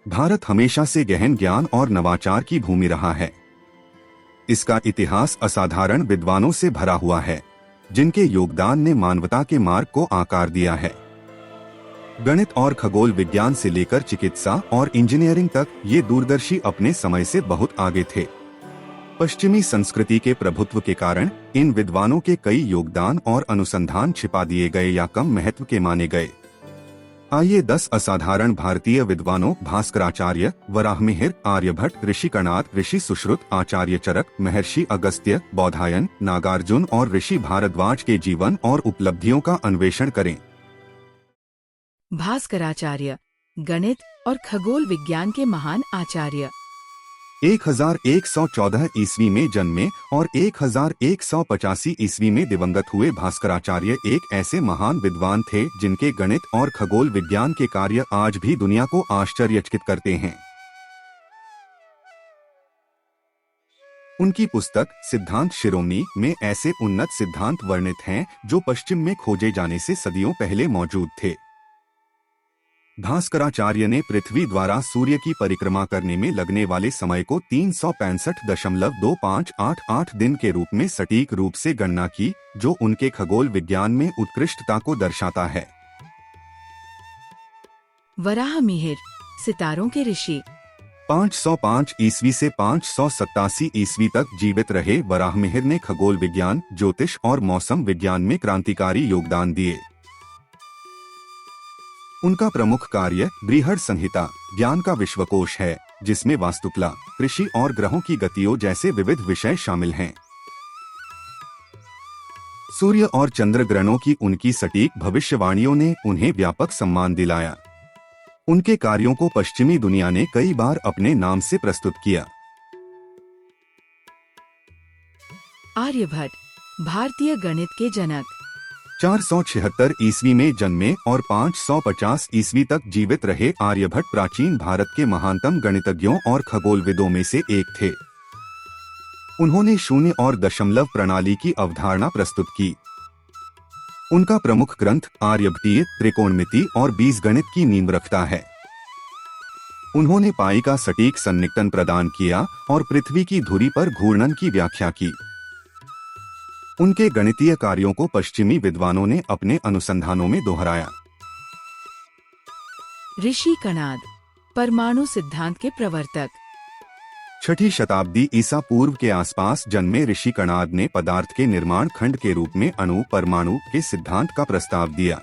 भारत हमेशा से गहन ज्ञान और नवाचार की भूमि रहा है। इसका इतिहास असाधारण विद्वानों से भरा हुआ है, जिनके योगदान ने मानवता के मार्ग को आकार दिया है। गणित और खगोल विज्ञान से लेकर चिकित्सा और इंजीनियरिंग तक ये दूरदर्शी अपने समय से बहुत आगे थे। पश्चिमी संस्कृति के प्रभुत्व के कारण इन विद्वानों के कई योगदान और अनुसंधान छिपा दिए गए या कम महत्व के माने गए। आइए 10 असाधारण भारतीय विद्वानों भास्कराचार्य, वराहमिहिर, आर्यभट्ट, ऋषि कणाद, ऋषि सुश्रुत, आचार्य चरक, महर्षि अगस्त्य, बौधायन, नागार्जुन और ऋषि भारद्वाज के जीवन और उपलब्धियों का अन्वेषण करें। भास्कराचार्य गणित और खगोल विज्ञान के महान आचार्य। 1114 ईस्वी में जन्मे और 1185 ईस्वी में दिवंगत हुए भास्कराचार्य एक ऐसे महान विद्वान थे जिनके गणित और खगोल विज्ञान के कार्य आज भी दुनिया को आश्चर्यचकित करते हैं। उनकी पुस्तक सिद्धांत शिरोमणि में ऐसे उन्नत सिद्धांत वर्णित हैं जो पश्चिम में खोजे जाने से सदियों पहले मौजूद थे। भास्कराचार्य ने पृथ्वी द्वारा सूर्य की परिक्रमा करने में लगने वाले समय को 365.2588 दिन के रूप में सटीक रूप से गणना की, जो उनके खगोल विज्ञान में उत्कृष्टता को दर्शाता है। वराहमिहिर सितारों के ऋषि। 505 ईस्वी से 587 ईस्वी तक जीवित रहे वराहमिहिर ने खगोल विज्ञान, ज्योतिष और मौसम विज्ञान में क्रांतिकारी योगदान दिए। उनका प्रमुख कार्य बृहद संहिता ज्ञान का विश्वकोश है, जिसमें वास्तुकला, कृषि और ग्रहों की गतियों जैसे विविध विषय शामिल हैं। सूर्य और चंद्र ग्रहणों की उनकी सटीक भविष्यवाणियों ने उन्हें व्यापक सम्मान दिलाया। उनके कार्यों को पश्चिमी दुनिया ने कई बार अपने नाम से प्रस्तुत किया। आर्यभट्ट भारतीय गणित के जनक। 476 ईस्वी में जन्मे और 550 ईस्वी तक जीवित रहे आर्यभट्ट प्राचीन भारत के महानतम गणितज्ञों और खगोलविदों में से एक थे। उन्होंने शून्य और दशमलव प्रणाली की अवधारणा प्रस्तुत की। उनका प्रमुख ग्रंथ आर्यभट्टीय त्रिकोणमिति और बीजगणित की नींव रखता है। उन्होंने पाई का सटीक सन्निकटन प्रदान किया और पृथ्वी की धुरी पर घूर्णन की व्याख्या की। उनके गणितीय कार्यों को पश्चिमी विद्वानों ने अपने अनुसंधानों में दोहराया। ऋषि कणाद परमाणु सिद्धांत के प्रवर्तक। 6ठी शताब्दी ईसा पूर्व के आसपास जन्मे ऋषि कणाद ने पदार्थ के निर्माण खंड के रूप में अणु परमाणु के सिद्धांत का प्रस्ताव दिया।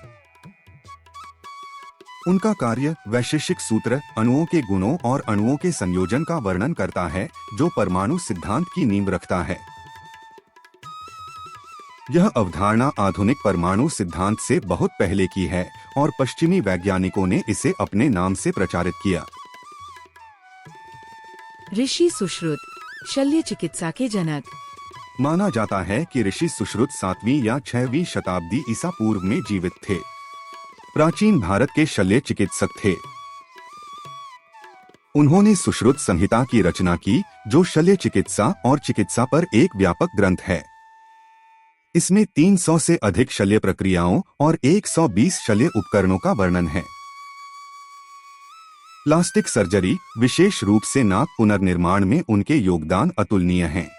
उनका कार्य वैशेषिक सूत्र अणुओं के गुणों और अणुओं के संयोजन का वर्णन करता है, जो परमाणु सिद्धांत की नींव रखता है। यह अवधारणा आधुनिक परमाणु सिद्धांत से बहुत पहले की है और पश्चिमी वैज्ञानिकों ने इसे अपने नाम से प्रचारित किया। ऋषि सुश्रुत शल्य चिकित्सा के जनक। माना जाता है कि ऋषि सुश्रुत 7वीं या 6वीं शताब्दी ईसा पूर्व में जीवित थे। प्राचीन भारत के शल्य चिकित्सक थे। उन्होंने सुश्रुत संहिता की रचना की, जो शल्य चिकित्सा और चिकित्सा पर एक व्यापक ग्रंथ है। इसमें 300 से अधिक शल्य प्रक्रियाओं और 120 शल्य उपकरणों का वर्णन है। प्लास्टिक सर्जरी, विशेष रूप से नाक पुनर्निर्माण में उनके योगदान अतुलनीय हैं।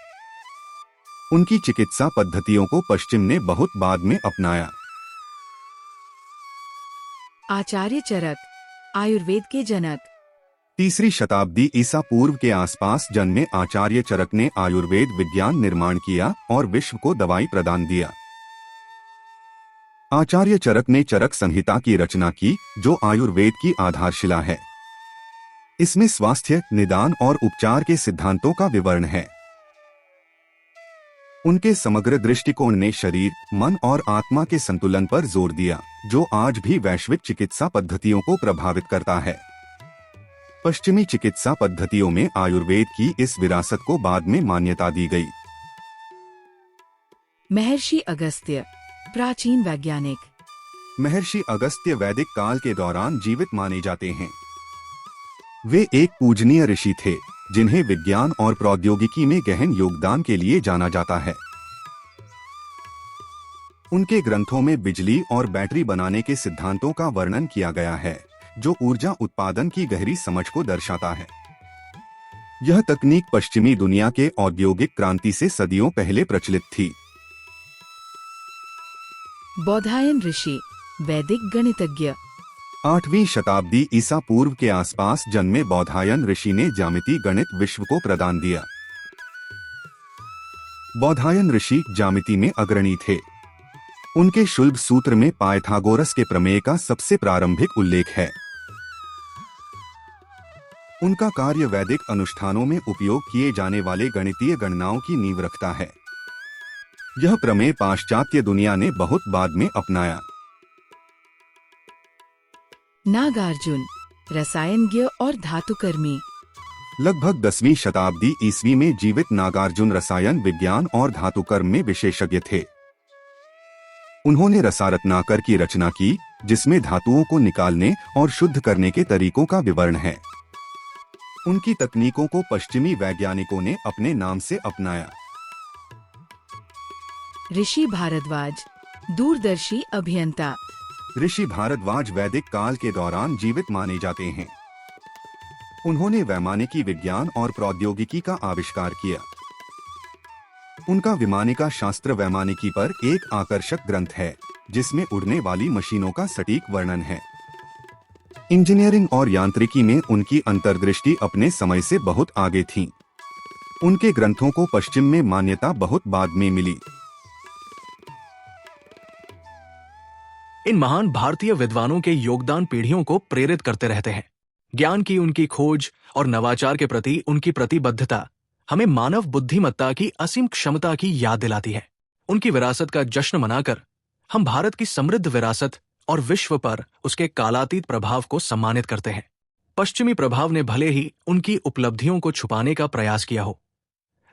उनकी चिकित्सा पद्धतियों को पश्चिम ने बहुत बाद में अपनाया। आचार्य चरक आयुर्वेद के जनक। 3री शताब्दी ईसा पूर्व के आसपास जन्मे आचार्य चरक ने आयुर्वेद विज्ञान निर्माण किया और विश्व को दवाई प्रदान दिया। आचार्य चरक ने चरक संहिता की रचना की, जो आयुर्वेद की आधारशिला है। इसमें स्वास्थ्य, निदान और उपचार के सिद्धांतों का विवरण है। उनके समग्र दृष्टिकोण ने शरीर, मन और आत्मा के संतुलन पर जोर दिया, जो आज भी वैश्विक चिकित्सा पद्धतियों को प्रभावित करता है। पश्चिमी चिकित्सा पद्धतियों में आयुर्वेद की इस विरासत को बाद में मान्यता दी गई। महर्षि अगस्त्य प्राचीन वैज्ञानिक। महर्षि अगस्त्य वैदिक काल के दौरान जीवित माने जाते हैं। वे एक पूजनीय ऋषि थे, जिन्हें विज्ञान और प्रौद्योगिकी में गहन योगदान के लिए जाना जाता है। उनके ग्रंथों में बिजली और बैटरी बनाने के सिद्धांतों का वर्णन किया गया है, जो ऊर्जा उत्पादन की गहरी समझ को दर्शाता है। यह तकनीक पश्चिमी दुनिया के औद्योगिक क्रांति से सदियों पहले प्रचलित थी। बौधायन ऋषि, वैदिक गणितज्ञ। 8वीं शताब्दी ईसा पूर्व के आसपास जन्मे बौधायन ऋषि ने ज्यामिति गणित विश्व को प्रदान दिया। बौधायन ऋषि ज्यामिति में अग्रणी थे। उनके शुल्ब सूत्र में पाइथागोरस के प्रमेय का सबसे प्रारंभिक उल्लेख है। उनका कार्य वैदिक अनुष्ठानों में उपयोग किए जाने वाले गणितीय गणनाओं की नींव रखता है। यह प्रमेय पाश्चात्य दुनिया ने बहुत बाद में अपनाया। नागार्जुन, रसायनज्ञ और धातुकर्मी। लगभग 10वीं शताब्दी ईस्वी में जीवित नागार्जुन रसायन विज्ञान और धातुकर्म में विशेषज्ञ थे। उन्होंने रसारत्नाकर की रचना की, जिसमें धातुओं को निकालने और शुद्ध करने के तरीकों का विवरण है। उनकी तकनीकों को पश्चिमी वैज्ञानिकों ने अपने नाम से अपनाया। ऋषि भारद्वाज, दूरदर्शी अभियंता। ऋषि भारद्वाज वैदिक काल के दौरान जीवित माने जाते हैं। उन्होंने वैमानिकी विज्ञान और प्रौद्योगिकी का आविष्कार किया। उनका विमानिका शास्त्र वैमानिकी पर एक आकर्षक ग्रंथ है, जिसमें उड़ने वाली मशीनों का सटीक वर्णन है। इंजीनियरिंग और यांत्रिकी में उनकी अंतर्दृष्टि अपने समय से बहुत आगे थी। उनके ग्रंथों को पश्चिम में मान्यता बहुत बाद में मिली। इन महान भारतीय विद्वानों के योगदान पीढ़ियों को प्रेरित करते रहते हैं। ज्ञान की उनकी खोज और नवाचार के प्रति उनकी प्रतिबद्धता हमें मानव बुद्धिमत्ता की असीम क्षमता की याद दिलाती है। उनकी विरासत का जश्न मनाकर हम भारत की समृद्ध विरासत और विश्व पर उसके कालातीत प्रभाव को सम्मानित करते हैं। पश्चिमी प्रभाव ने भले ही उनकी उपलब्धियों को छुपाने का प्रयास किया हो,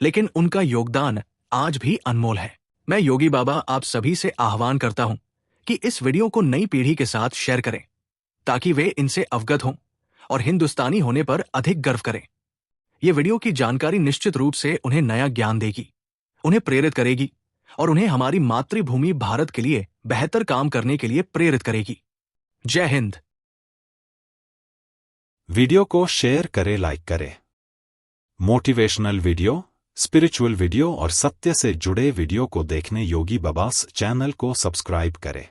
लेकिन उनका योगदान आज भी अनमोल है। मैं योगी बाबा आप सभी से आह्वान करता हूं कि इस वीडियो को नई पीढ़ी के साथ शेयर करें, ताकि वे इनसे अवगत हों और हिंदुस्तानी होने पर अधिक गर्व करें। ये वीडियो की जानकारी निश्चित रूप से उन्हें नया ज्ञान देगी, उन्हें प्रेरित करेगी और उन्हें हमारी मातृभूमि भारत के लिए बेहतर काम करने के लिए प्रेरित करेगी। जय हिंद। वीडियो को शेयर करें, लाइक करें। मोटिवेशनल वीडियो, स्पिरिचुअल वीडियो और सत्य से जुड़े वीडियो को देखने योगी बाबास चैनल को सब्सक्राइब करें।